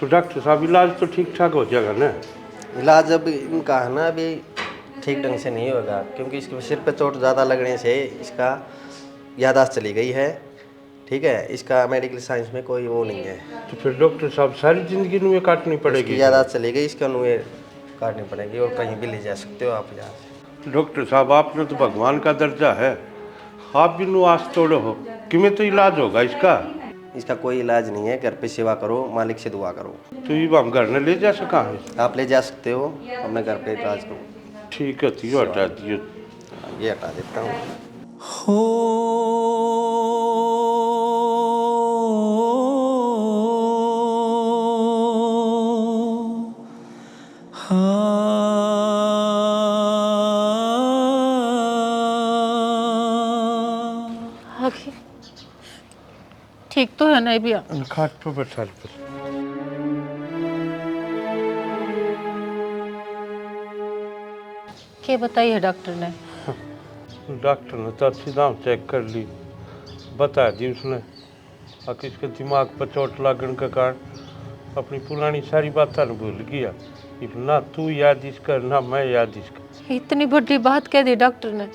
तो डॉक्टर साहब इलाज तो ठीक ठाक हो जाएगा ना? इलाज अब इनका है ना अभी ठीक ढंग से नहीं होगा, क्योंकि इसके सिर पे चोट ज़्यादा लगने से इसका याददाश्त चली गई है। ठीक है, इसका मेडिकल साइंस में कोई वो नहीं है। तो फिर डॉक्टर साहब सारी जिंदगी नुए काटनी पड़ेगी? इसकी याददाश्त चली गई, इसका नुए काटनी पड़ेगी और कहीं भी ले जा सकते हो आप यहाँ से। डॉक्टर साहब आपने तो भगवान का दर्जा है, आप भी नु आस तोड़ो हो कि मैं तो इलाज होगा इसका? इसका कोई इलाज नहीं है, घर पे सेवा करो, मालिक से दुआ करो। तो ये हम घर न ले जा सका है? आप ले जा सकते हो, अब मैं घर पे इलाज करूँ। ठीक है, तो हटा दियो। ये हटा देता हूँ। ठीक तो है ना भैया? खाट पे बैठा पर। क्या बताइए डॉक्टर ने? डॉक्टर ने तो अच्छी दाम चेक कर ली, बता दी उसने कि इसके दिमाग पर चोट लगने के कारण अपनी पुरानी सारी बातें भूल गया। ना तू याद इसका ना मैं याद इसका। इतनी बड़ी बात कह दी डॉक्टर ने,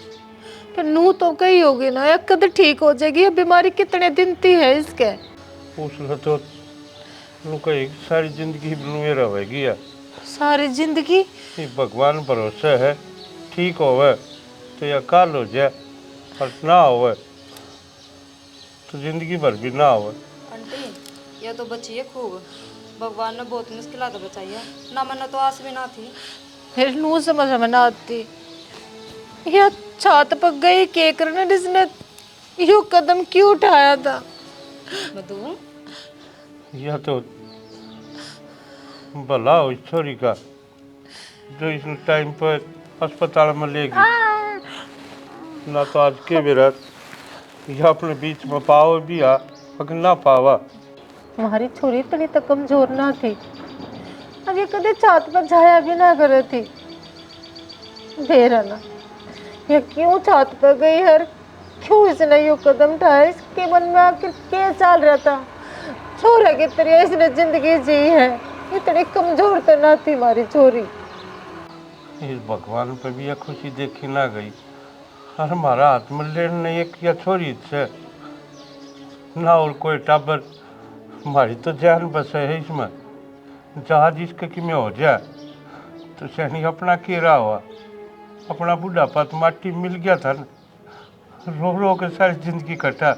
फिर नू तो कही होगी ना, या कद ठीक हो जाएगी? ये बीमारी कितने दिन की है इसके? उसने तो कही सारी जिंदगी में रहेगी यार। सारी जिंदगी? भगवान भरोसा है, ठीक होवे तो या काल हो जाए और ना होवे तो जिंदगी भर भी ना होवे। आंटी ये तो बची है खूब, भगवान ने बहुत मुश्किल तो बचाई है ना, मैंने तो आस भी ना थी। फिर नू समझ में ना आती, यह छात पक गई के करने जिसने यो कदम क्यों उठाया था? मधु यह तो भला हो इस छोरी का जो इस टाइम पर अस्पताल में लेगी, ना तो आज के बेरा यह अपने बीच में पाओ भी आ अगर ना पावा। हमारी छोरी इतनी तो कमजोर ना थी, अब ये कदे छात पर जाया भी ना करे थी। देर ना ये क्यों छात पर गई है, क्यों इसने यो कदम उठाया? इसके मन में आखिर क्या चल रहा था? छोरा की तरह इसने जिंदगी जी है, इतनी कमजोर तो ना थी हमारी छोरी। इस भगवान पे भी यह खुशी देखी ना गई और हमारा हाथ में लेने एक या छोरी से ना और कोई टाबर। हमारी तो जान बसे है इसमें, जहाज इसके कि में हो जाए तो सैनिक अपना केरा हुआ, अपना बुढ़ापा तो माटी मिल गया था ना, रो रो के सारी जिंदगी कटा,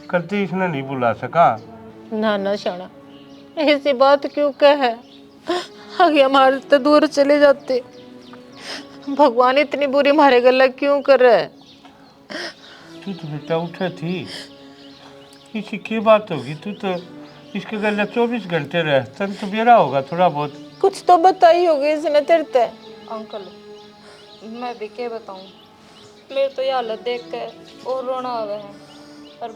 कभी इसने नहीं बुला सका। ना ना शाना, ऐसी बात क्यों कहे? आगे हमारे तो दूर चले जाते, भगवान इतनी बुरी हमारे गला क्यों कर रहा है? तू तो बेटा उठे थी, इसी की बात होगी, तू तो इसके गले 24 घंटे रहे, तन तो बेरा होगा थोड़ा बहुत। कुछ तो बताई होगी इसने तेरते। अंकल मैं भी क्या बताऊं, मेरे तो ये हालत देख कर और रोना आ गया है, पर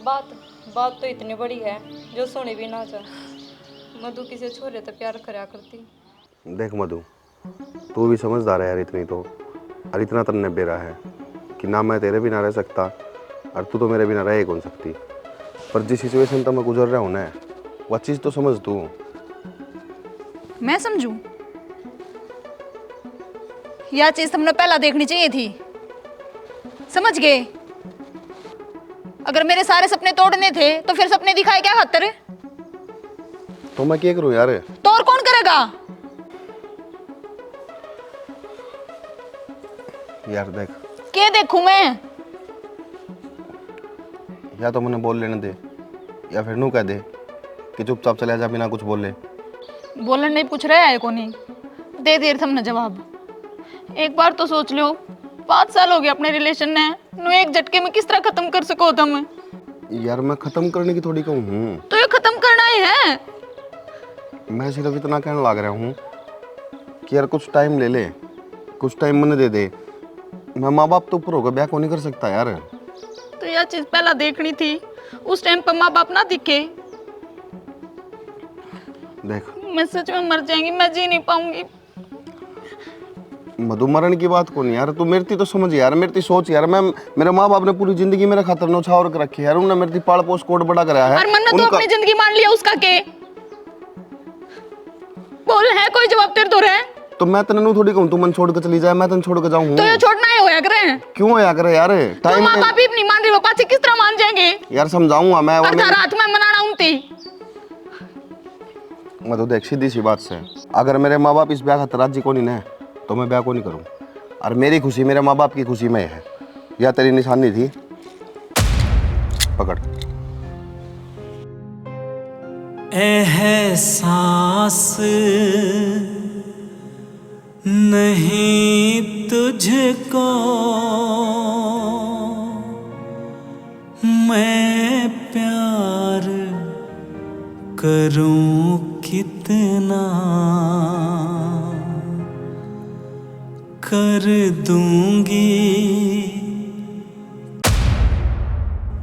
बात तो इतनी बड़ी है जो सुनी भी ना चाहे। मधु किसी छोरे तो प्यार करया करती। देख मधु, तू भी समझदार है यार, इतनी तो और इतना तन्ने बेरा है कि ना मैं तेरे बिना रह सकता और तू तो मेरे बिना रह ही कौन सकती। पर जिस सिचुएशन तो मैं गुजर रहा हूँ ना, वह चीज़ तो समझ तू। मैं समझूं? यह चीज तुमने पहला देखनी चाहिए थी। समझ गए? अगर मेरे सारे सपने तोड़ने थे तो फिर सपने दिखाए क्या खातर? तो मैं क्या करूं यार? तो और कौन करेगा? यार देख, क्या देखूं मैं? या तो मैंने बोल लेने दे या फिर नू कह दे कि चुपचाप चले जा बिना कुछ बोले। बोलने नहीं पूछ रहा है को नहीं, दे दे तुमने जवाब। एक बार तो सोच लो, 5 साल हो गए अपने रिलेशन ने, नो एक झटके में किस तरह खत्म कर सको तुम? यार मैं खत्म करने की थोड़ी कहूँ हूँ, तो ये खत्म करना ही है। मैं सिर्फ इतना कहने लग रहा हूँ कि यार कुछ टाइम ले ले, कुछ टाइम मैंने दे दे। मैं माँ बाप तो ऊपर होकर ब्याह को नहीं कर सकता यार। तो यह चीज पहला देखनी थी, उस टाइम पर माँ बाप ना दिखे। देख मैं सच में मर जाएंगी, मैं जी नहीं पाऊंगी। मधु मरण की बात को नहीं यार, तू मेरी तो समझ यार, मेरी सोच यार। मैं मेरे माँ बाप ने पूरी जिंदगी मेरे खातर नौछावर कर रखी है यार, उन्होंने मेरी पाल पोस कोट बड़ा कराया है। और मैंने तो अपनी जिंदगी मान लिया उसका के। कोई जवाब तेरे तो रहे। तो मैं तने थोड़ी कहूँ तू मन छोड़ के चली जाए, मैं तने छोड़ के जाऊँ? तो ये छोड़ना ही होया करे। क्यों होया करे यार? तो टाइम माँ बाप ही नहीं मान रही, वो पाछे किस तरह मान जाएंगे? यार समझाऊंगा मैं। और तारा हाथ में मनाना उनती। मैं तो देख सीधी सी बात से, अगर मेरे माँ बाप इस ब्याह का राजी को नहीं ना तो मैं ब्याह को नहीं करूँ। और मेरी खुशी मेरे माँ बाप की खुशी में है। या तेरी निशानी थी, पकड़। एहसास नहीं तुझको मैं प्यार करूं कितना, कर दूंगी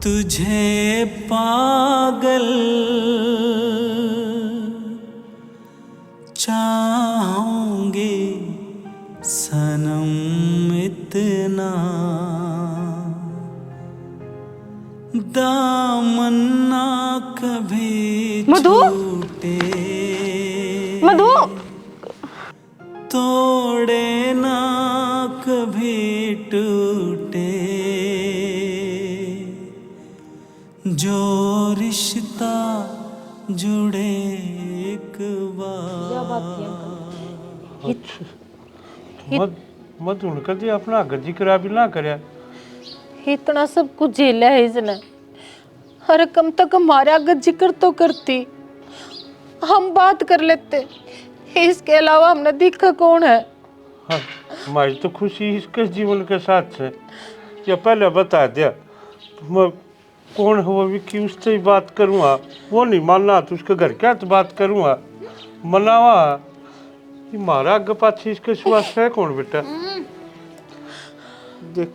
तुझे पागल, चाहूंगी सनम इतना, दामन ना कभी मधु? छूटे, मधु तोड़े ना कभी टूटे, जो रिश्ता जुड़े एक बार। मधु ने कभी अपना जिक्र भी ना करया। इतना सब कुछ झेला है इसने। अरे कम तक हमारे आगे जिक्र तो करती, हम बात कर लेते। इसके अलावा हमने देखा कौन है? हाँ, हमारी तो खुशी इसके जीवन के साथ है। या पहले बता दिया मैं कौन है वो भी कि उससे ही बात करूँगा। वो नहीं मानना तो उसके घर क्या तो बात करूँगा, मनावा। ये मारा आगे पाछे इसके स्वास्थ्य है कौन बेटा? देख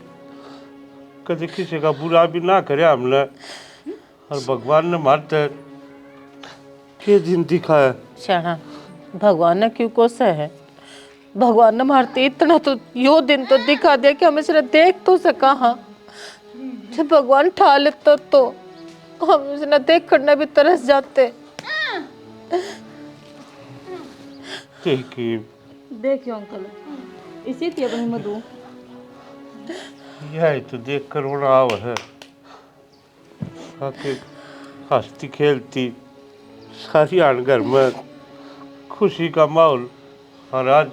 कभी किसी का बुरा भी ना करे हमने, और भगवान ने मारते के दिन दिखाया। शाना भगवान ने क्यों कोसा है? भगवान ने मारते इतना तो यो दिन तो दिखा दिया कि हमें सिर्फ देख तो सका। हाँ, जब भगवान ठा लेता तो हम इसे देख करना भी तरस जाते। देखियो अंकल, इसी थी अपनी मधु। यह तो देख कर रोना आव है। आके हंसती खेलती सारी आन घर में खुशी का माहौल। और आज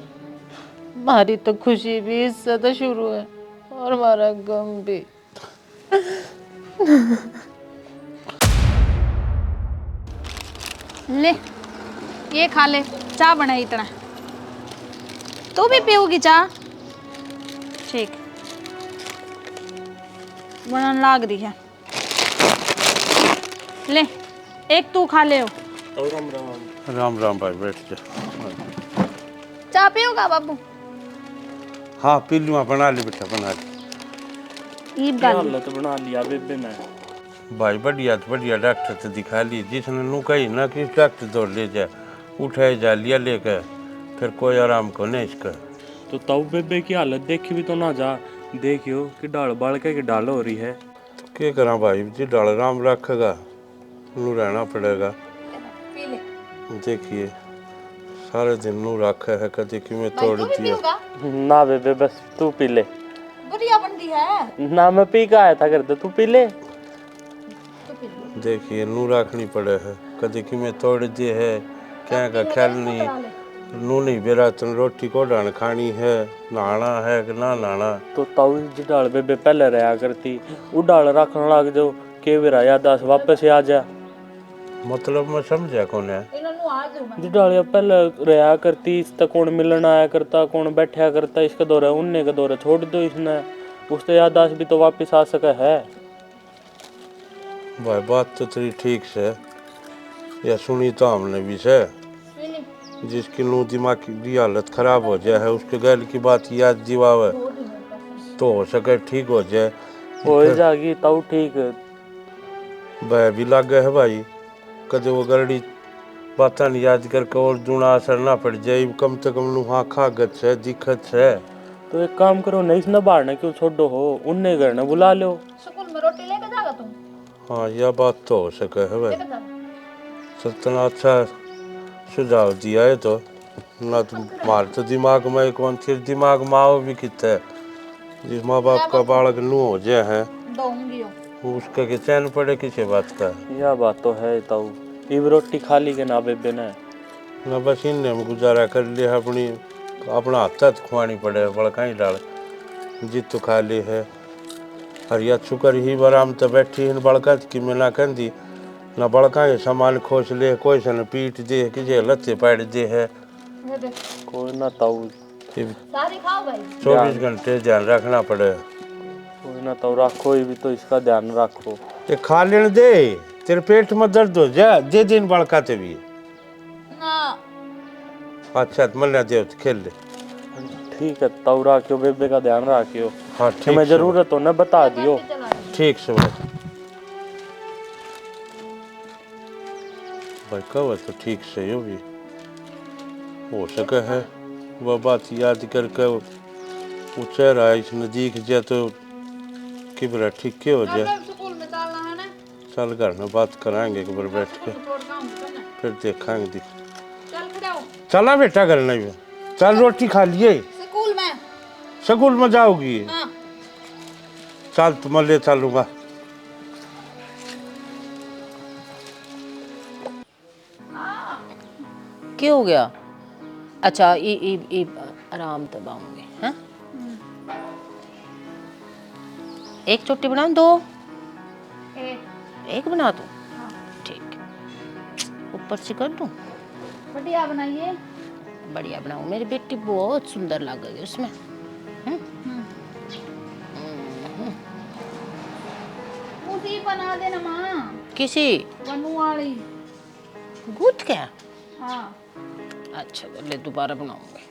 हमारी तो खुशी भी इससे तो शुरू है और हमारा गम भी। ले ये खा ले, चाय बनाई इतना। तू भी पियोगी चाय? ठीक, बनाने लाग रही है। ले एक तू खा ले। राम राम भाई, बैठ जा। चाय पियोगा बाबू? हाँ पी लूँगा, बना ली बेटा बना ली। ईद डाल हालत बना लिया बेबे ने। भाई बढ़िया डॉक्टर से दिखा ली। जिसने नू कही ना कि डॉक्टर दौड़ ले जा, उठाए जा लिया लेकर, फिर कोई आराम को नहीं इसका। तो तब बेबे की हालत देखी भी तो ना जा। देखियो कि डाल बाल के डाल हो रही है। क्या करा भाई, जी डाल राम रखेगा, नू रहना पड़ेगा। देखिए सारे दिन नू रखा है, कभी कि मैं तोड़ दिया। ना बेबे बस तू पी ले। बढ़िया बन रही है ना मैं पी के आया था घर, तू पी ले। देखिए नू रखनी पड़े है, कभी कि मैं तोड़ दिए है, क्या का ख्याल नहीं। नू नहीं बेरा तुम रोटी को डाल खानी है, नहाना है कि ना नहाना। तो ताऊ जी डाल बेबे पहले रहा करती, वो डाल रखने लग जाओ के बेरा यादाश्त वापस आ जा। मतलब मैं समझा कौन है? जी डाल पहले रहा करती, इस तक कौन मिलन आया करता, कौन बैठा करता, इसके दौरे उनने के दौरे छोड़ दो इसने, उससे यादाश्त भी तो वापस आ सका है। भाई बात तो तेरी ठीक से, या सुनी तो हमने भी से। जिसकी नू दिमाग की हालत खराब हो जाए है, उसके गैल की बात याद दिवावे तो हो सके ठीक हो जाए। हो जाएगी ताऊ ठीक। वह भी लग गए है भाई, कदे वो गरड़ी बात नहीं याद करके और दूना असर ना पड़ जाए। कम से कम नू हाँ खागत से दिक्कत से। तो एक काम करो, नहीं इसने बाहर क्यों छोड़ो हो, उनने घर ने बुला लो। स्कूल में रोटी लेके जाएगा तुम? हाँ यह बात तो हो सके है भाई, सतना अच्छा सुझाव दिया है तो। ना तुम्हारे तो दिमाग में कौन थी दिमाग माओ भी कितना है जिस माँ बाप का बालक नू हो जाए है उसका के चैन पड़े किसी बात का। यह बात तो है ताऊ, इब रोटी खा ली के ना बेबे ने ना बस इनने हम गुजारा कर लिया अपनी अपना हाथ खुआनी पड़े बड़का ही डाल जित तो खा ली है हरिया शुक्र ही बराम तो बैठी इन बड़का की मैं ना कहती ना बड़का ये सामान खोस ले कोई सन पीट दे कि लत्ते पाड़ दे है कोई ना ताऊ, 24 घंटे ध्यान रखना पड़े। कोई ना ताऊ, रखो भी तो इसका ध्यान रखो। ते खा लेने दे तेरे पेट में दर्द हो जा दे दिन बड़का ते भी ना अच्छा मल्ला दे खेल ले। ठीक है ताऊ, रखियो बेबे का ध्यान रखियो। हाँ ठीक मैं जरूरत हो ना बता दियो। ठीक से भाई कहो तो ठीक से हो भी हो सके है वह बात याद करके वो चेहरा इस नजदीक जाए तो किबरा ठीक के हो जाए। चल घर में बात कराएंगे एक बार बैठ के फिर देखेंगे। चला बेटा घर नहीं चल रोटी खा लिए स्कूल में जाओगी। चल तो मैं ले चलूंगा। क्या हो गया? अच्छा ये आराम दबाऊंगे हैं। एक चोटी बनाऊं दो? एक बना दूं? ठीक ऊपर से कर दूं? बढ़िया बनाइए। बढ़िया बनाऊं मेरी बेटी बहुत सुंदर लगेगी उसमें। उसी बना देना माँ। किसी बनू वाली गूंथ के? हाँ अच्छा तो ले दोबारा बनाऊंगी।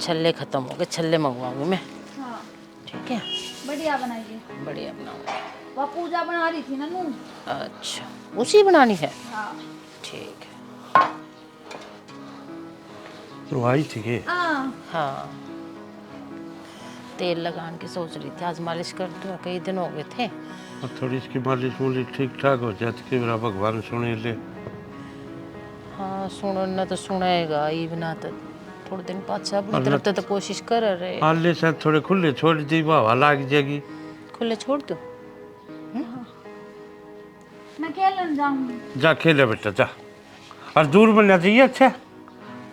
छल्ले खत्म हो गए छल्ले मंगवाऊंगी मैं। हाँ ठीक है बढ़िया बनाइए। बढ़िया बनाऊंगी। वह पूजा बना रही थी ना नू। अच्छा उसी बनानी है। हाँ ठीक है तो आई थी के हाँ तेल लगाने की सोच रही थी आज मालिश कर दूँ कई दिन हो गए थे। और थोड़ी इसकी मालिश मुलिश ठीक ठाक हो जाती कि मेरा भगवान सुने ले। हाँ सुनना तो सुनेगा ये बिना तो थोड़े दिन पाछा अपनी तरफ तो कोशिश कर रहे। हाले से थोड़े खुले छोड़ दी हवा लाग जाएगी। खुले छोड़ दो। मैं खेलन जाऊंगी। जा खेले बेटा जा और दूर बनना चाहिए। अच्छा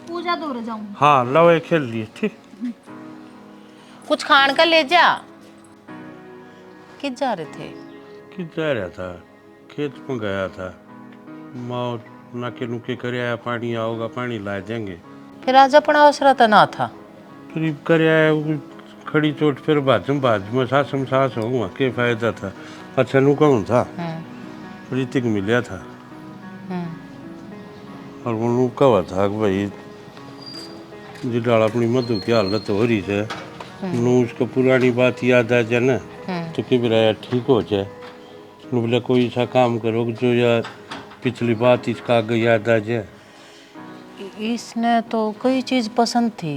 पूजा दूर जाऊंगी। हाँ लवे खेल लिए ठीक। कुछ खान का ले जा। किस जा रहे थे? किस जा रहा था खेत में गया था माँ नाके नुके करे आया पानी आओगा पानी ला देंगे। फिर आज अपना अवसर तो ना था। फिर करे आया खड़ी चोट फिर बाजू में सासम सास हो के फायदा था। अच्छा नु कौन था ऋतिक मिला था और वो नु कहा था कि भाई जिडाल अपनी मधु की हालत हो रही है नू उसको पुरानी बात याद आ जाए ना तो कि यार ठीक हो जाए। नु बोले कोई सा काम करो जो यार पिछली बात इसका आगे याद आ जाए। इसने तो कई चीज पसंद थी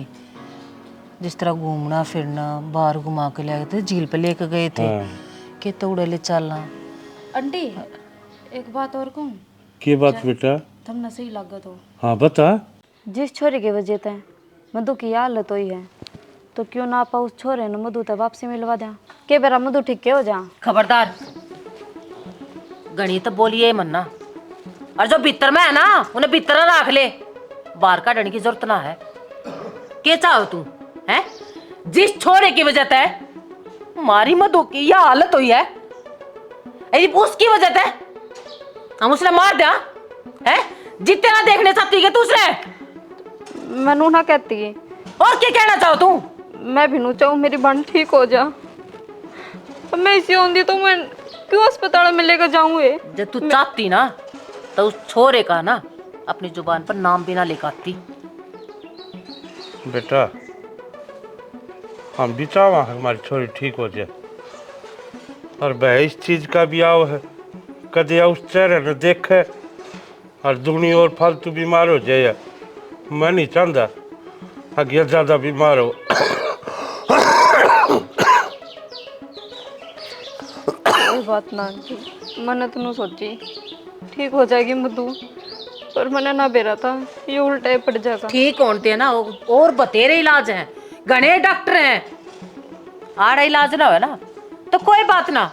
जिस तरह घूमना फिरना बाहर घुमा के ले गए थे झील पे लेके गए थे। के तो उड़े ले चलना। आंटी एक बात और कहूँ? की बात बेटा? तुमने सही लगा तो हाँ बता। जिस छोरे की वजह से मधु की हालत हुई है तो क्यों ना आप उस छोरे ने मधु तक वापसी मिलवा दें के बेरा मधु ठीक के हो जा। खबरदार गणित बोलिए मन्ना और जो भीतर में है ना उन्हें भीतर रख ले बाहर का डरने की जरूरत ना है। क्या चाहो तू है? जिस छोरे की वजह से हमारी मधु की यह हालत हुई है उसकी वजह से हम उसने मार दिया है। जितने ना देखने चाहती है दूसरे मैनू ना कहती है। और क्या कहना चाहो तू? मैं भी नू चाहूँ मेरी बहन ठीक हो जा। मैं इसी होंगी तो मैं क्यों अस्पताल में लेकर जाऊँ? जब तू चाहती ना तो उस छोरे का ना अपनी जुबान पर नाम भी ना लिखाती। बेटा हम भी चाहवा हमारी छोरी ठीक हो जाए और वह इस चीज का भी आओ है कदे उस चेहरे ने देखे और दुगनी और फालतू बीमार हो जाए। मैं नहीं चाहता आगे ज्यादा बीमार हो। कोई बात ना मैंने तो सोची ठीक हो जाएगी मधु, पर मैंने ना बेरा था ये उल्टा ही पड़ जाएगा। ठीक होते ना और बतेरे इलाज हैं, घने डॉक्टर हैं। आड़ा इलाज ना हो ना तो कोई बात ना,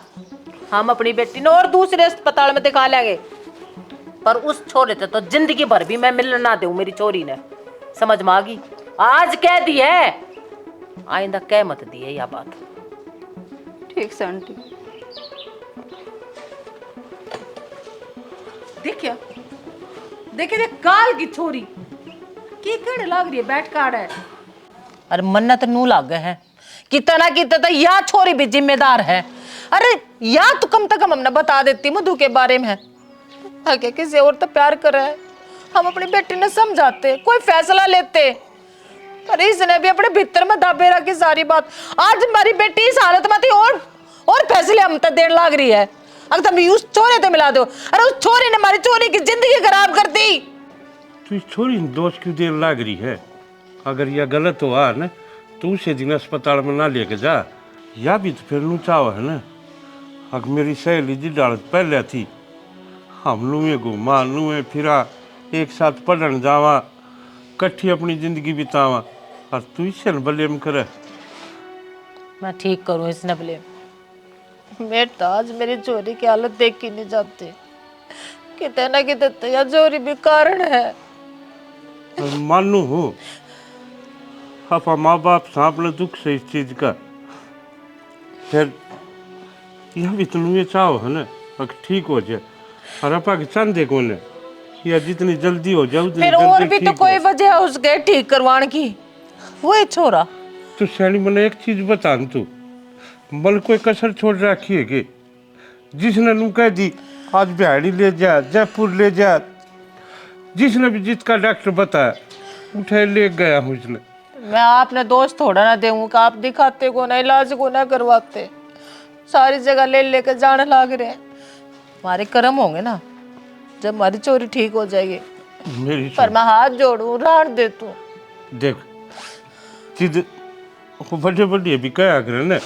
हम अपनी बेटी ने और दूसरे अस्पताल में दिखा लेंगे, पर उस छोरे से तो जिंदगी भर भी मैं मिलने ना दूं। मेरी चोरी ने समझ में आ गई, आज कह दी है, आइंदा कह मत दी है यह बात। ठीक से आंटी। देखिए देखिए देख काल की छोरी की कड़ लाग रही है, बैठ काड़ है। अरे मन्नत नू लाग गए हैं कितना तो या छोरी भी जिम्मेदार है। अरे या तो कम से कम हमने बता देती मधु के बारे में, आगे किसी और तो प्यार कर रहा है, हम अपनी बेटी ने समझाते, कोई फैसला लेते। अरे इसने भी अपने भीतर में दाबे रखी सारी बात। आज हमारी बेटी इस हालत में थी और फैसले हम तक देने लग रही है। अगर तुम उस छोरे तो मिला दो, अरे उस छोरी ने हमारी चोरी की जिंदगी खराब कर दी। तू इस छोरी ने दोस्त क्यों देर लाग रही है? अगर यह गलत हुआ ना तो उसे दिन अस्पताल में ना लेके जा, या भी तो फिर लूचाओ है ना। अगर मेरी सहेली जी डालत पहले थी, हम लुए घूमा लुए फिरा, एक साथ पढ़न जावा, कट्ठी अपनी जिंदगी बितावा, और तू इसे ब्लेम करे। मैं ठीक करूं इसने ब्लेम? मैं तो आज मेरी चोरी की हालत देख ही नहीं जाती, कितने ना कितने तो यह चोरी भी कारण है। मानू हो आपा माँ बाप सांपले दुख से इस चीज का, फिर यह भी तुम ये चाहो है ना अगर ठीक हो जाए, और अपा के चंदे कौन है, या जितनी जल्दी हो जाए उतनी फिर जल्दी और भी तो ठीक कोई हो। वजह है उसके ठीक करवाने की, वो है छोरा। तो सैनी मैंने एक चीज बता तू, मल कोई कसर छोड़ रखी है कि जिसने नू कह दी आज बिहाड़ी ले जा, जयपुर ले जा, जिसने भी जिसका डॉक्टर बताया उठे ले गया हूँ उसने। मैं आपने दोस्त थोड़ा ना देऊँ कि आप दिखाते को ना, इलाज को ना करवाते, सारी जगह ले लेके जाने लग रहे हैं। हमारे कर्म होंगे ना जब हमारी चोरी ठीक हो जाएगी, मेरी पर मैं हाथ जोड़ू रान दे तू। देख चीज बड़े बड़े भी कहा करे ना,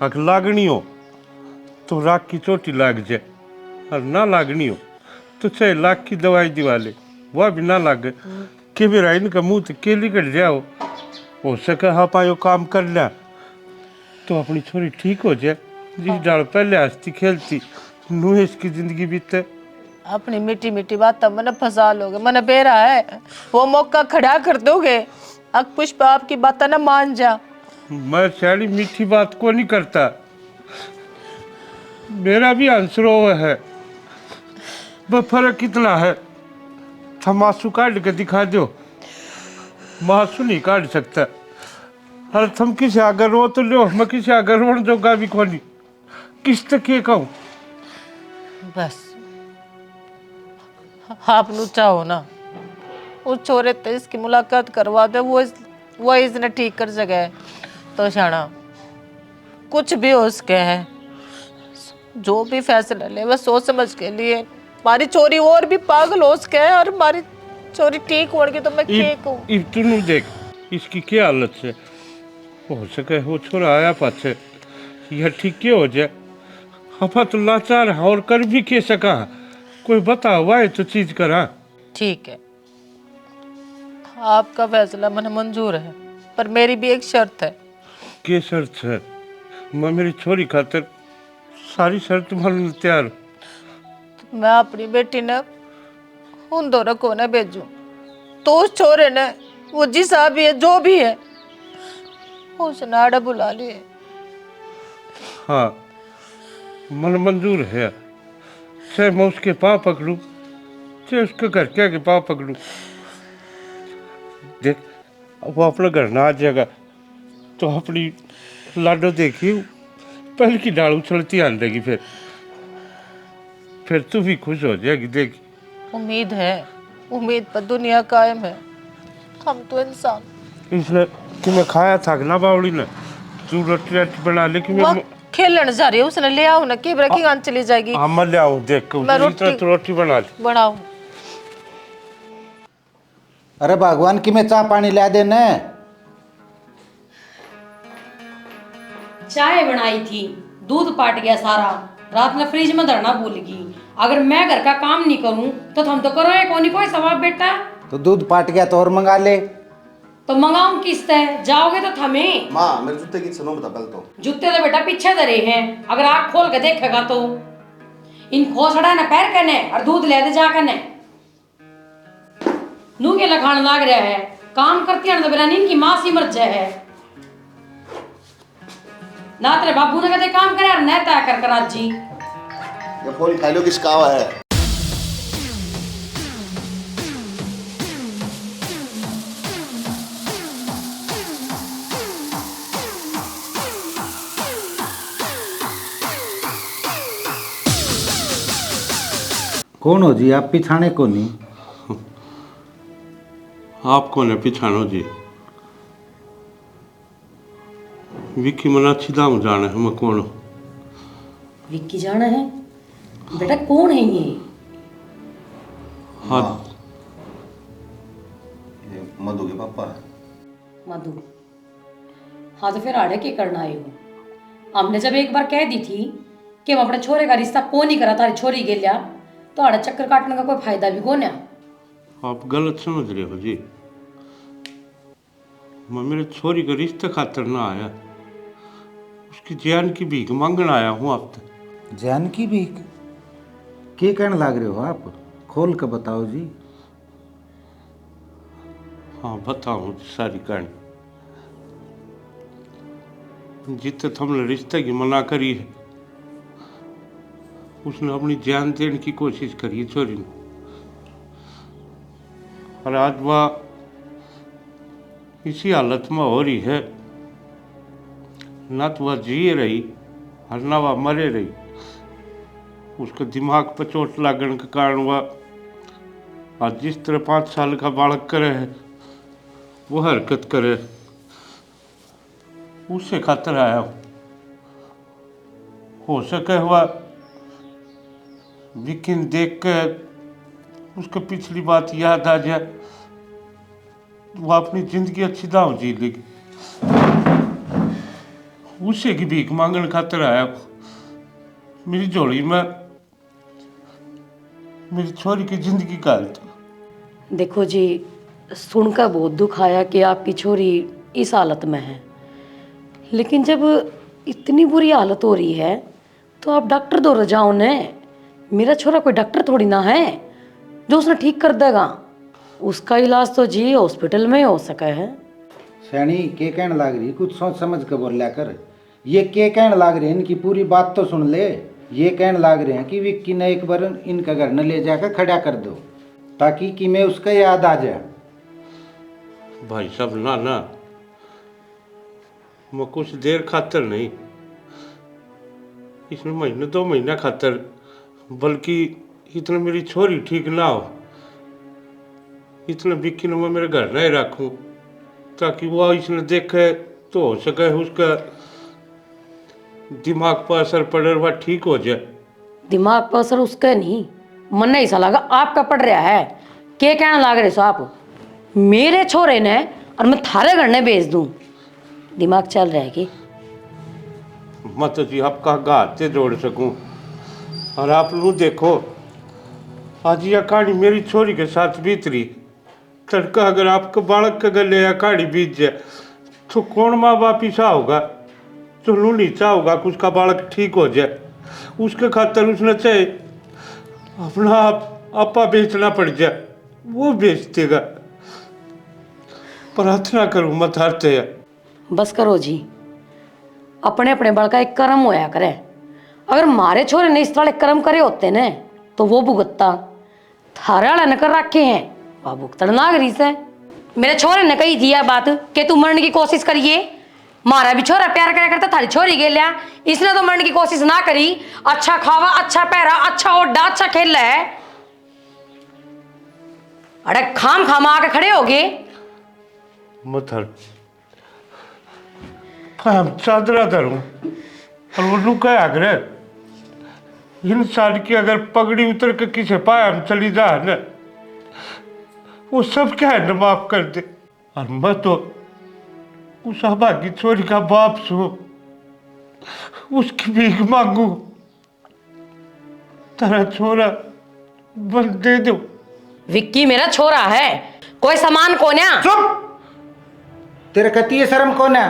अगर लागनी हो तो राख की चोटी लाग जाए, और ना लागनी हो तो चाहे लाख की दवाई दिवा ले, वह भी ना लागे कि मेरा इनका मुंह तो केली कट जाओ, हो सके हाँ पायो काम कर लिया तो अपनी छोरी ठीक हो जाए। जिस डाल पहले हंसती खेलती नू इसकी जिंदगी बीते। अपनी मीठी मीठी बात मैंने फंसा लोगे, मैंने बेरा है वो मौका खड़ा कर दोगे। अब पुष्प आपकी बात ना मान जा। मैं सारी मीठी बात को नहीं करता, मेरा भी अंसरोव है, बस फर्क कितना है, थमासू काट के दिखा दो, मासू नहीं काट सकता। अरे तुम किसी आगे रो तो लो, मैं किसी आगे रोन जोगा भी कोनी, किस तक ये कहूँ। बस आप नु चाहो ना उस छोरे ते इसकी मुलाकात करवा दे, वो इसने ठीक कर सके तो शाना कुछ भी हो सके है, जो भी फैसला ले वह सोच समझ के लिए। हमारी चोरी और भी पागल हो सके और हमारी चोरी ठीक होगी तो मैं क्या कहूँ। तू देख इसकी क्या हालत है, हो सके वो छोरा आया पाछे यह ठीक क्या हो जाए, अपा तो लाचार है और कर भी के सका, कोई बता हुआ है तो चीज करा। ठीक है आपका फैसला मैंने मंजूर है, पर मेरी भी एक शर्त है। के शर्त है? मैं मेरी छोरी खातिर सारी शर्त मानने तैयार हूँ। मैं अपनी बेटी ने उन दोनों को न भेजूं तो उस छोरे ने वो जिसा भी है जो भी है उसने आड़ा बुला लिए। हाँ मन मंजूर है, चाहे मैं उसके पाँव पकड़ूं चाहे उसके घर के पाँव पकड़ूं। देख वो अपना घर ना आ जाएगा तो अपनी लाडो देखी पहले की डाल उछलती आन देगी, फिर तू भी खुश हो जाएगी। देख उम्मीद है, उम्मीद पर दुनिया कायम है, हम तो इंसान। इसलिए कि मैं खाया था ना बावड़ी ने, तू रोटी रोटी बना ले कि मैं खेलन जा रही है, उसने ले आओ ना कि रखी गान चली जाएगी। हाँ मैं ले आऊँ, देख मैं रोटी बना ले बनाऊं। अरे भगवान की मैं चाय पानी ला देने। चाय बनाई थी, दूध पाट गया सारा, रात में फ्रिज में धरना भूलगी। अगर मैं घर का काम नहीं करूं तो हम तो करो ये कोई कोई सवाब बेटा। तो दूध पाट गया तो और मंगा ले। तो मंगाऊं किस्त है, जाओगे तो थमे। माँ मेरे जूते की सुनो बता पहले तो। जूते तो बेटा पीछे धरे हैं, अगर आँख खोल के देखेगा तो इन खोसड़ा ने पैर करने और दूध ले दे जाकर ने नू के लखान लाग रहा है। काम करती है तो बेरा नींद की माँ सी मर जाए ना। तेरे बाबू ने कहते काम करे और न तय कर कर आज जी ये फोन खा लो किसका हुआ है। कौन हो जी आप? पिछाने को नहीं। आप कौन है पिछानो जी? विक्की मना अच्छी दाम जाने है मैं कौन हूँ? विक्की जाना है बेटा? कौन है ये? हाँ ये मधु के पापा है। मधु? हाँ तो फिर आड़े के करना आए हो? हमने जब एक बार कह दी थी कि हम अपने छोरे का रिश्ता को नहीं करा तारी छोरी के लिया, तो आड़े चक्कर काटने का कोई फायदा भी कौन है। आप गलत समझ रहे हो जी। मैं मेरे छोरी का रिश्ते खातर ना आया, उसकी जान की भीख मांगने आया हूँ आप तक। जान की भीख? के कहने लाग रहे हो आप? खोल कर बताओ जी। हाँ बताऊँ सारी कहानी। जितने हमने रिश्ते की मना करी है, उसने अपनी जान देने की कोशिश करी है छोरी ने, और आज वह इसी हालत में हो रही है। ना तो वह जी रही और ना वह मरे रही। उसके दिमाग पर चोट लगने के कारण वह आज जिस तरह 5 साल का बालक करे है वो हरकत करे, उससे खातर आया हूँ। हो सके हुआ विक्की देख के उसको पिछली बात याद आ जाए, वो अपनी जिंदगी अच्छी दांव जी लेगी। उसे की भीख मांगने खातर आया। मेरी झोली में मेरी छोरी की जिंदगी का हाल था। देखो जी, सुनकर बहुत दुख आया कि आपकी छोरी इस हालत में है, लेकिन जब इतनी बुरी हालत हो रही है तो आप डॉक्टर दौड़ जाओ ने। मेरा छोरा कोई डॉक्टर थोड़ी ना है जो उसने ठीक कर देगा। उसका इलाज तो जी हॉस्पिटल में हो सका है। सैनी के कहने लाग रही? कुछ सोच समझ कर बोल कर। ये के कहने लाग रहे हैं? इनकी पूरी बात तो सुन ले। ये कहने लाग रहे हैं कि विक्की ने एक बार इनका घर न ले जाकर खड़ा कर दो ताकि कि मैं उसका याद आ जाए। भाई साहब ना ना, मैं कुछ देर खातर नहीं, इसमें महीने 2 महीना खातर, बल्कि इतना मेरी छोरी ठीक ना हो, इतना विक्की ने मैं मेरे घर नहीं रखूं ताकि वो इसने देखे तो हो सके उसका दिमाग पर असर पड़े, वह ठीक हो जाए। दिमाग पर असर उसका नहीं, मन नहीं सा लगा आपका पड़ रहा है। के कहना लाग रहे सो आप? मेरे छोरे ने और मैं थारे घर ने भेज दूं, दिमाग चल रहा है कि? मैं तो जी आपका हाथ से जोड़ सकूं। और आप लोग देखो, आज यह कहानी मेरी छोरी के साथ बीत रही। तड़का अगर आपके बालक के गले यह कहानी बीत जाए तो कौन माँ बाप ऐसा होगा जो लू नहीं चाहोगा कि उसका बालक ठीक हो जाए? उसके खातर उसने चाहे अपना आपा बेचना पड़ जाए, वो बेच देगा। प्रार्थना करूँ मत हारते हैं। बस करो जी, अपने अपने बड़ का एक कर्म होया करे। अगर मारे छोरे ने इस तरह कर्म करे होते ने तो वो भुगतता। थारे वाला ने कर रखे हैं, वह भुगतन नागरी से। मेरे छोरे ने कही थी यह बात कि तू मरने की कोशिश करिए। मारा भी छोरा प्यार करा करता, थारी छोरी के लिया इसने तो मरने की कोशिश ना करी। अच्छा खावा, अच्छा पहरा, अच्छा ओढ़ा, अच्छा खेल है। अरे खाम खामा आके खड़े हो गए। मथर हम चादरा धरूं और वो लुका आग्रह इंसान की अगर पगड़ी उतर के किसी पाया हम चली जा न, वो सब क्या है न माफ कर दे। और मैं तो उस अभागी छोरी का बाप सू, उसकी भीख मांगू तेरा छोरा बस दे दो। विक्की मेरा छोरा है, कोई सामान कोन्या। चुप। तेरे कती है शर्म कौन है?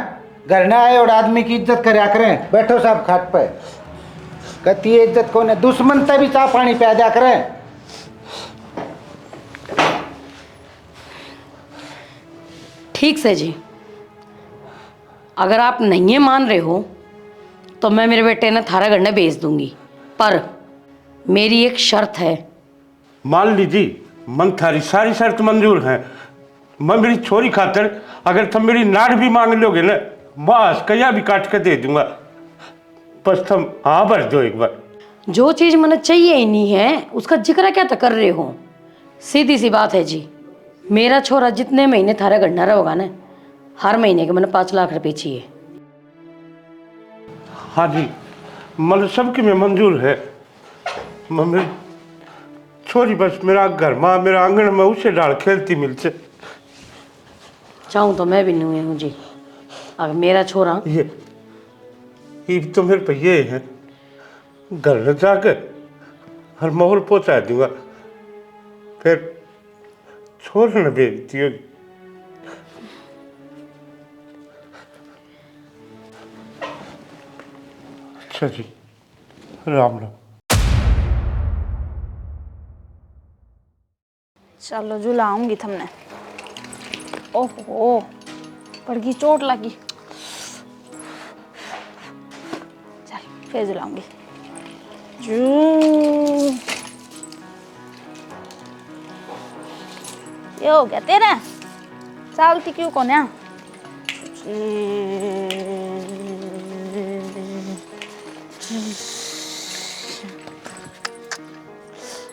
घर न आए और आदमी की इज्जत करया करें। बैठो साहब खाट पे। कती है इज्जत कौन है? दुश्मन से भी चाह पानी पिया जा करें। ठीक से जी, अगर आप नहीं मान रहे हो तो मैं मेरे बेटे ने थारा घर में भेज दूंगी, पर मेरी एक शर्त है। मान लीजिए, मन थारी सारी शर्त मंजूर है। मैं मेरी छोरी खातर अगर तुम मेरी नाड़ भी मांग लोगे ना, बस कया भी काट के दे दूंगा। बस तुम हाँ भर दो एक बार। जो चीज मैंने चाहिए ही नहीं है उसका जिक्र क्या तो कर रहे हो? सीधी सी बात है जी, मेरा छोरा जितने महीने थारा घर न रहेगा ना, हर महीने के मैंने 5 लाख रुपए चाहिए। हाँ जी, मतलब सबके में मंजूर है। मेरी छोरी बस मेरा घर माँ मेरा आंगन में उसे डाल खेलती मिलते। चाहूँ तो मैं भी नहीं हूँ जी। अगर मेरा छोरा ये तो मेरे पे ये है, घर में जाकर हर मोहर पहुँचा दूंगा, फिर छोड़ना बेचती होगी। अच्छा जी, राम राम। चलो झुलाऊंगी तुमने। ओहो, पड़गी चोट लगी। चल फिर झुलाऊंगी। ये हो गया तेरा, चालती क्यों कौन है?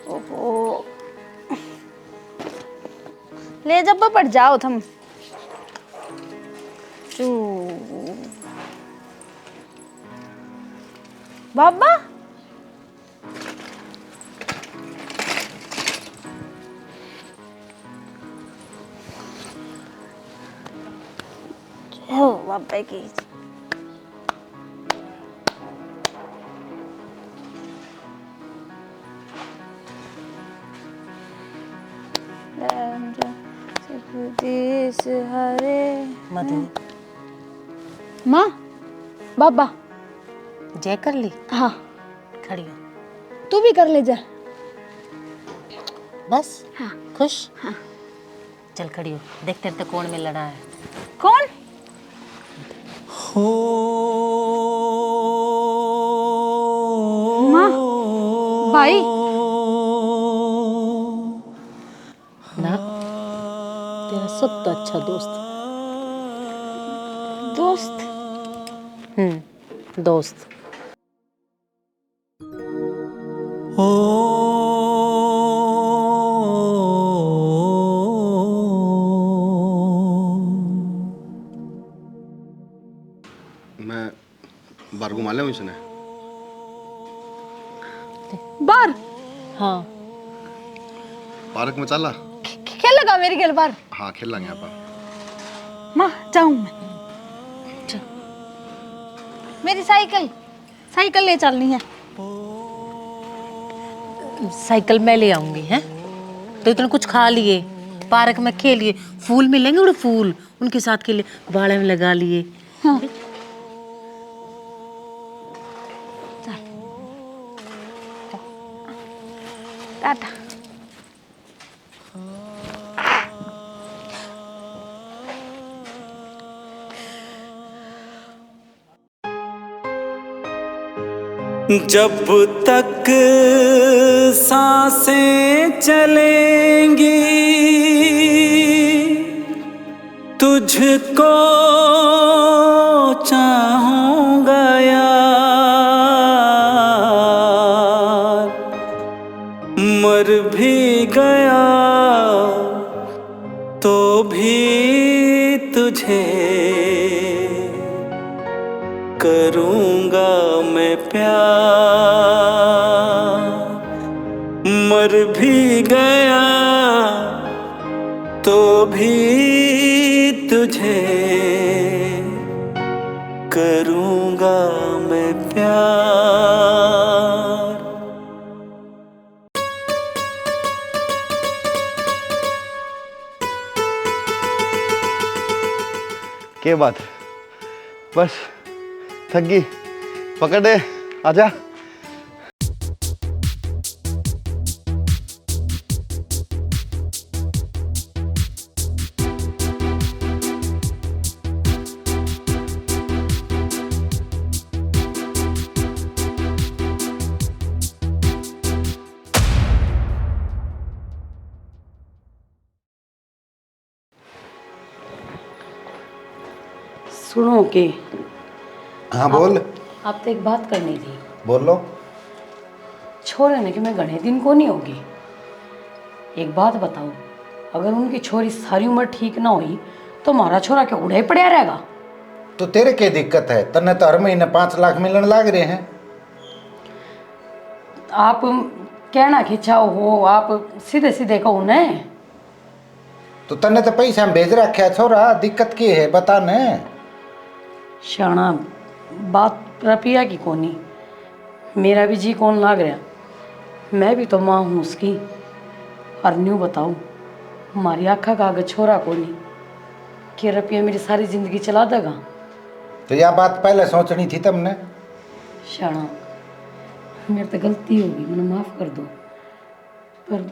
ओहो, ले जब पड़ जाओ तुम। बाबा हो बाबा की मधु, माँ बाबा जय कर ली? हाँ खड़ी हो। तू भी कर ले जा। बस हाँ खुश? हाँ चल खड़ी हो, देखते हैं कौन में लड़ा है। कौन? माँ भाई ना, तेरा सब तो अच्छा दोस्त। दोस्त? दोस्त। मैं बार घुमा ले इसने। बार? हाँ, पार्क में चला? खेलेगा मेरी खेल बार? हाँ खेल लेंगे आप। माँ जाऊँ मैं? मेरी साइकिल ले चलनी है। साइकिल मैं ले आऊंगी। हैं तो इतना कुछ खा लिए, पार्क में खेलिए, फूल मिलेंगे उड़े फूल, उनके साथ के लिए बाड़े में लगा लिए। हाँ। टाटा। जब तक सांसें चलेंगी तुझको चाहूंगा यार, मर भी गया तो भी तुझे करूंगा मैं प्यार, मर भी गया तो भी तुझे करूंगा मैं प्यार। क्या बात है, बस थक गई, पकड़ दे, आजा। सुनो के हाँ बोल। आपसे एक बात करनी थी। बोलो। छोरे ने कि मैं घने दिन को नहीं होगी। एक बात बताओ, अगर उनकी छोरी सारी उम्र ठीक ना हुई तो हमारा छोरा क्या उड़ा ही पड़ा रहेगा? तो तेरे क्या दिक्कत है? तन्ने तो हर महीने 5 लाख मिलने लाग रहे हैं। आप कहना खिंचाओ हो, आप सीधे सीधे कहो न। तो तन्ने तो पैसा हम भेज रखे है छोरा, दिक्कत की है बता न। शाना बात रुपया की कोनी, मेरा भी जी कौन लाग रहा, मैं भी तो माँ हूँ उसकी। और न्यू बताओ, हमारी आँखा का आगे छोरा कोनी, कि रुपया मेरी सारी जिंदगी चला देगा? तो यह बात पहले सोचनी थी तुमने। शाना मेरे तो गलती होगी, मैंने माफ़ कर दो, पर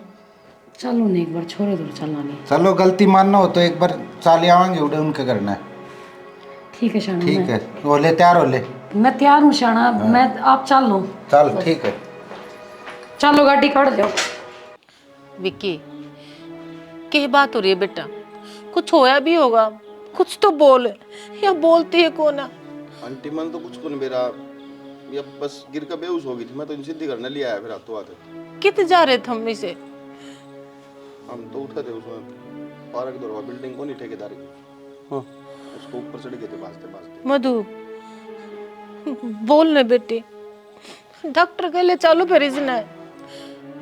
चलो नहीं एक बार छोरे दूर चलानी। चलो गलती मानना हो तो एक बार चाली आवांगे उड़े उनके करना है। ठीक है शाना, ठीक है, वो ले तैयार हो ले। मैं तैयार हूँ शाना। मैं आप चल लो। चल ठीक है। चलो गाड़ी काट दो। विक्की, क्या बात हो रही है बेटा? कुछ होया भी होगा, कुछ तो बोल। या बोलती है कौन? आंटी मन तो कुछ को नहीं मेरा, ये बस गिर कर बेहोश हो गई थी, मैं तो सीधी करने लिया आया फिर हाथों हाथ। कित जा रहे थे हम इसे? हम तो उठे थे उसमें, पार्क दौड़वा बिल्डिंग को नहीं ठेकेदारी की, उसको ऊपर चढ़ गए थे भागते भागते। मधु बोल न बेटी, डॉक्टर के लिए चालू फिर इसने।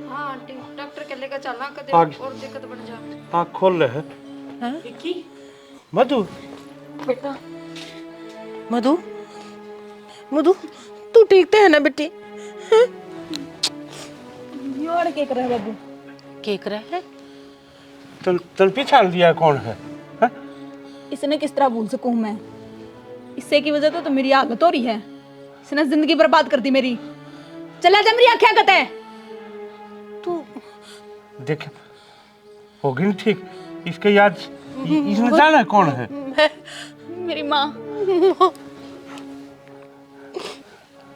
हाँ आंटी, डॉक्टर के लेकर चलना, कदे आगे। और दिक्कत बढ़ जा। आँख खोल ले है मधु। बेटा मधु, मधु तू ठीक तो है ना बेटी? यार क्या कर रहा है बाबू? केक रहा है? तल पहचान लिया कौन है? हाँ? इसने किस तरह भूल सकूं मैं? इससे की वजह तो मेरी हालत हो रही है। इसने जिंदगी बर्बाद कर दी मेरी। चला जा, मेरी आंखें आगत है। तू देख होगी नहीं ठीक, इसके याद इसने जाना कौन है? मेरी माँ।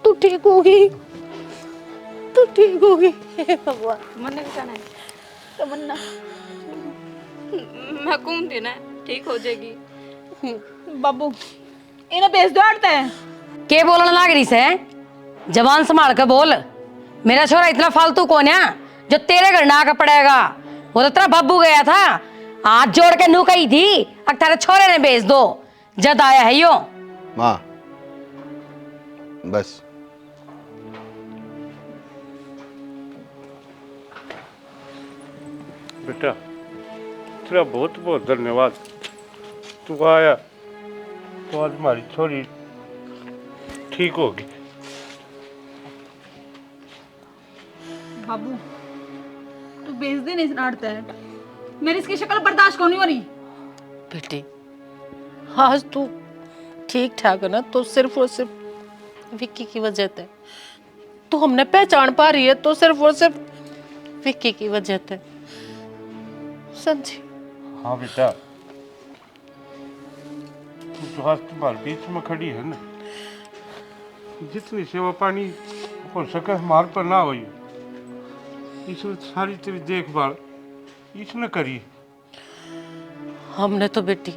तू ठीक होगी, तू ठीक होगी। हे भगवान। मन्ने को जाना है, तमन्ना मैं कहूँगी ना ठीक हो जाएगी। बाबू, इन्हें भेज दो हटता है। के बोलने लाग रही से? जबान संभाल कर बोल। मेरा छोरा इतना फालतू कौन है जो तेरे घर ना आकर पड़ेगा? वो तो तेरा बाबू गया था, हाथ जोड़ के नू कही थी अब तेरे छोरे ने भेज दो, जद आया है यो। माँ बस बेटा तेरा बहुत बहुत धन्यवाद, तू आया तो आज हमारी छोरी ठीक होगी। बाबू, तू भेज दे, नहीं हटता है। मेरी इसकी शक्ल बर्दाश्त क्यों नहीं हो रही? बेटी आज तू ठीक ठाक है ना, तो सिर्फ और सिर्फ विक्की की वजह से। तो हमने पहचान पा रही है तो सिर्फ और सिर्फ विक्की की वजह से, समझी? हाँ बेटा, तू जो आज तुम्हारे बीच में खड़ी है ना, जितनी सेवा पानी हो सके हमारे पर ना हुई, इसने सारी तेरी देखभाल इसने करी। हमने तो बेटी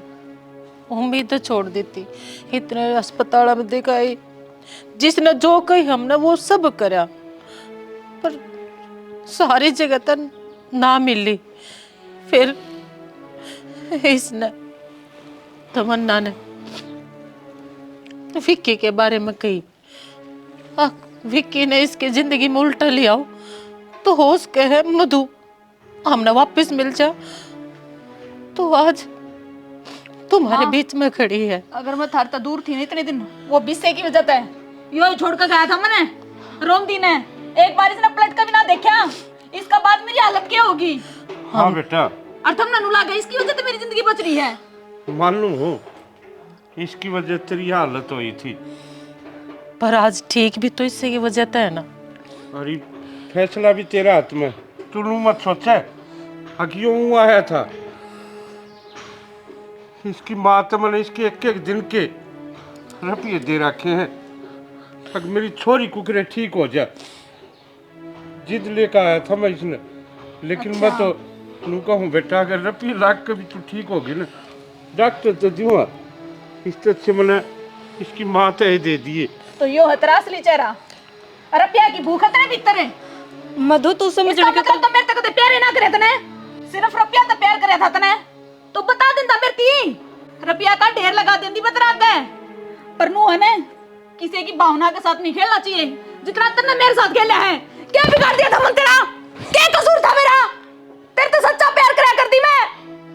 उम्मीद छोड़ दी थी, इतने अस्पताल में दिखाई, जिसने जो कही हमने वो सब करा, पर सारी जगह तो ना मिली। फिर इसने, तमन्ना ने विक्की के बारे में कही। विक्की ने इसकी जिंदगी में उल्टा लिया हो तो हो सके है मधु हमने वापस मिल जा, तो आज तुम्हारे बीच में खड़ी है। अगर मैं थारता दूर थी ना इतने दिन, वो बिस्से की वजह है। यो छोड़ कर गया था मैंने, रोमती ने एक बार इसने पलट कर भी ना देखा, इसका बाद मेरी हालत क्या होगी? हाँ बेटा, और तुम ननू लागे, इसकी वजह से मेरी जिंदगी बच रही है। मालूम हो, इसकी वजह तेरी हालत हुई थी। पर आज ठीक भी तो इससे की वजह तो है ना। अरे फैसला भी तेरा हाथ में, तू मत सोचे क्यों आया था। इसकी माँ तो मैंने इसके एक एक दिन के रुपये दे रखे हैं। अगर मेरी छोरी कुकरे ठीक हो जाए, जिद लेकर आया था मैं इसने, लेकिन मैं तो नू कहूँ बेटा अगर रुपये लाख के भी तू ठीक होगी ना, डॉक्टर तो दूंगा, इससे अच्छे मैंने इसकी माँ तो ही दे दिए। तो यो हतरासली चेहरा रुपया की भूख है भीतर है। मधु तू समझ इसका मतलब तो मेरे तक प्यार ही ना करे तने, सिर्फ रुपया तो प्यार करे था तने। तो बता देंदा मेरे ती रुपया का ढेर लगा देंदी बतरा गए। पर नू है ने किसी की भावना के साथ नहीं खेलना चाहिए जितना तने मेरे साथ खेला है। क्या बिगाड़ दिया था मन तेरा? क्या कसूर था मेरा? तेरे तो सच्चा प्यार कराया करती मैं,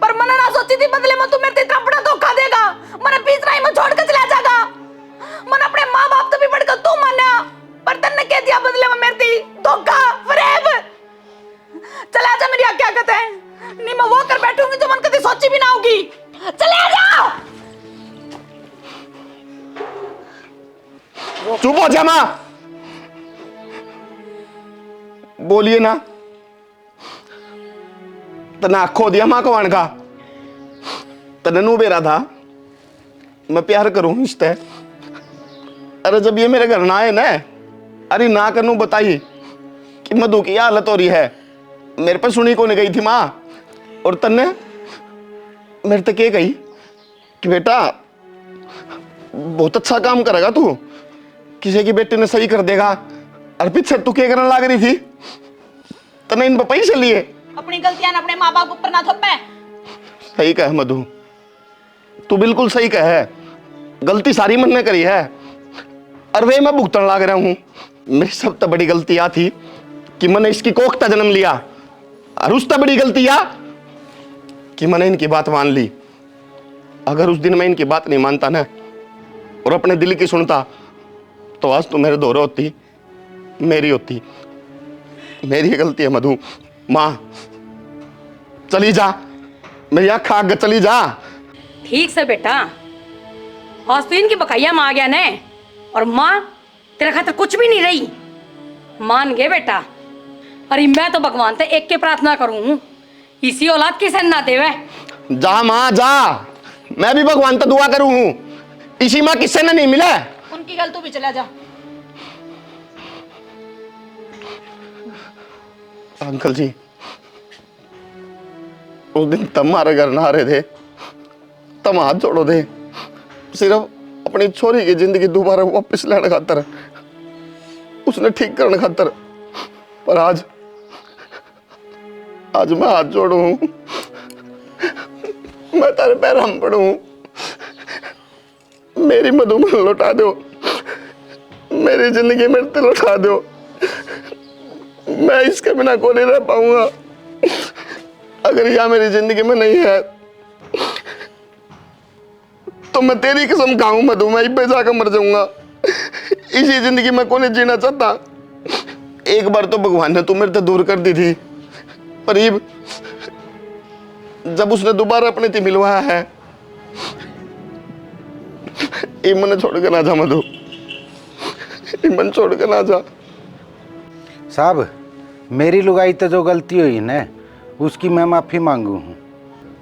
पर मन ना सोची थी बदले में तू मेरे से इतना बड़ा धोखा देगा। मन बीच राही में छोड़ के चला जाएगा। मन अपने माँ बाप तो भी बढ़कर तू माना, पर तन्ने कह दिया बदले में मेरे से धोखा फरेब। चला जा मेरी आज्ञा कहते हैं, नहीं मैं वो कर बैठूंगी जो मन कभी सोची भी ना होगी। चले जा। चुप हो जा मां, बोलिए ना। तना खो दिया मां को वन का, तने नू बेरा था मैं प्यार करूं रिश्ते। अरे जब ये मेरे घर ना आए ना, अरे ना करनू बताई कि मधु की हालत हो रही है, मेरे पे सुनी कौन गई थी मां। और तन्ने मेरे तक ये कही कि बेटा बहुत अच्छा काम करेगा तू, किसी की बेटी ने सही कर देगा। और पीछे तू क्या करने लग रही थी? तने इन बपाई चलिए अपनी गलतियां अपने माँ बाप ऊपर ना थोपे। सही कह मधु, तू बिल्कुल सही कह है। गलती सारी मन ने करी है और वे मैं भुगतन लग रहा हूं। मेरी सबसे बड़ी गलती आ थी कि मैंने इसकी कोखता जन्म लिया, और उससे बड़ी गलती आ कि मैंने इनकी बात मान ली। अगर उस दिन मैं इनकी बात नहीं मानता ना और अपने दिल की सुनता, तो आज तू मेरे दौरे होती, मेरी होती। मेरी गलती है मधु। मां चली जा, मेरी आँख आगे चली जा। ठीक से बेटा, आज तो इनकी बकाइया मां आ गया ने, और मां तेरे खातिर कुछ भी नहीं रही। मान गए बेटा। अरे मैं तो भगवान से एक के प्रार्थना करूं, इसी औलाद किसे ना देवे। जा मां जा, मैं भी भगवान से दुआ करूं हूं, इसी मां किससे ना नहीं मिला। उनकी गल तू भी चला जा। अंकल जी, उस दिन तब हमारे घर ना आ रहे थे, तब हाथ जोड़ो थे सिर्फ अपनी छोरी की जिंदगी दोबारा वापस लेने खातर, उसने ठीक करने खातर। पर आज मैं हाथ जोड़ू हूं, मैं तेरे पैर हम पड़ू हूं। मेरी मधु में लौटा दो, मेरी जिंदगी मेरे से लौटा दो। मैं इसके बिना को नहीं रह पाऊंगा। अगर यह मेरी जिंदगी में नहीं है तो मैं तेरी कसम खाऊं मधु, मैं इब्बे जाकर मर जाऊंगा। इसी जिंदगी में को नहीं जीना चाहता। एक बार तो भगवान ने तू मेरे से दूर कर दी थी, पर जब उसने दोबारा अपने से मिलवाया है, ये मन छोड़ के ना जा मधु, ये मन छोड़ के ना जा। साहब, मेरी लुगाई तो जो गलती हुई ना, उसकी मैं माफ़ी मांगू हूँ।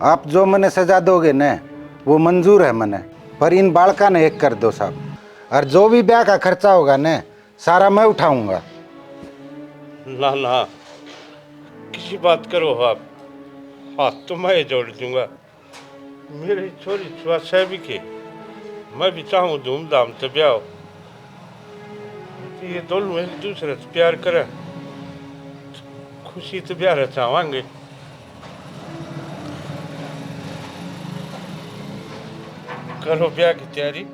आप जो मने सजा दोगे ना, वो मंजूर है मने, पर इन बालका ने एक कर दो साहब। और जो भी ब्याह का खर्चा होगा ना, सारा मैं उठाऊंगा। ना ना, किसी बात करो आप, हाथ तो मैं जोड़ दूंगा। मेरी छोरी ख्वाहिश है भी के मैं भी चाहूँ धूमधाम से ब्याह हो, ये दोनों एक दूसरे से प्यार करें, खुशी से ब्याह चाहेंगे। करो ब्याह की तैयारी।